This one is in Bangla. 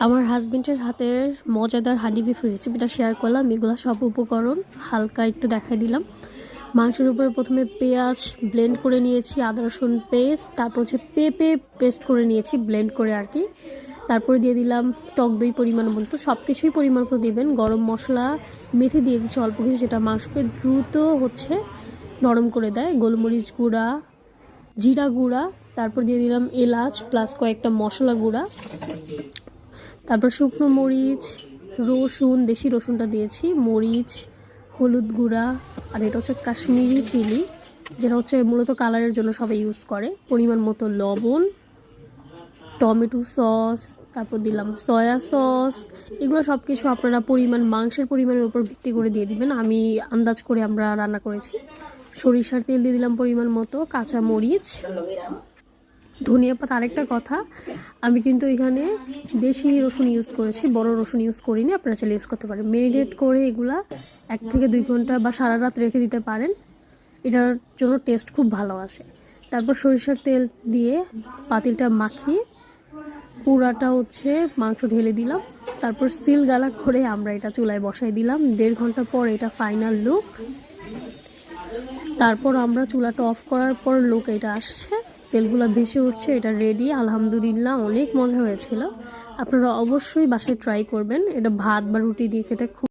আমার হাজবেন্ডের হাতের মজাদার হাঁডি বিফ রেসিপিটা শেয়ার করলাম। এগুলো সব উপকরণ হালকা একটু দেখাই দিলাম। মাংসের উপরে প্রথমে পেঁয়াজ ব্লেন্ড করে নিয়েছি, আদা রসুন পেস্ট, তারপর হচ্ছে পেঁপে পেস্ট করে নিয়েছি ব্লেন্ড করে আর কি। তারপরে দিয়ে দিলাম টক দই পরিমাণ মতো, সব কিছুই পরিমাণ মতো দেবেন। গরম মশলা মেথি দিয়ে দিচ্ছি অল্প কিছু, যেটা মাংসকে দ্রুত হচ্ছে নরম করে দেয়। গোলমরিচ গুঁড়া, জিরা গুঁড়া, তারপর দিয়ে দিলাম এলাচ প্লাস কয়েকটা মশলা গুঁড়া, তারপর শুকনো মরিচ, রসুন, দেশি রসুনটা দিয়েছি, মরিচ, হলুদ গুঁড়া, আর এটা হচ্ছে কাশ্মীরি চিলি, যেটা হচ্ছে মূলত কালারের জন্য সবাই ইউজ করে। পরিমাণ মতো লবণ, টমেটো সস, তারপর দিলাম সয়া সস। এগুলো সব কিছু আপনারা মাংসের পরিমাণের উপর ভিত্তি করে দিয়ে দিবেন। আমি আন্দাজ করে আমরা রান্না করেছি। সরিষার তেল দিয়ে দিলাম পরিমাণ মতো, কাঁচা মরিচ, ধনিয়া পাতা। আরেকটা কথা, আমি কিন্তু এখানে দেশি রসুন ইউজ করেছি, বড় রসুন ইউজ করিনি, আপনারা চাইলে ইউজ করতে পারেন। মেরিনেট করে এগুলা 1 থেকে 2 ঘন্টা বা সারা রাত রেখে দিতে পারেন, এটার জন্য টেস্ট খুব ভালো আসে। তারপর সরিষার তেল দিয়ে পাতিলটা মাখিয়ে পুরাটা হচ্ছে মাংস ঢেলে দিলাম। তারপর সিল গালা করে আমরা এটা চুলায় বসাই দিলাম। 1.5 ঘন্টা পর এটা ফাইনাল লুক। তারপর আমরা চুলাটা অফ করার পর লুক এটা আসছে, তেলগুলো ভেসে উঠছে। এটা রেডি, আলহামদুলিল্লাহ অনেক মজা হয়েছিল। আপনারা অবশ্যই বাসায় ট্রাই করবেন। এটা ভাত বা রুটি দিয়ে খেতে খুব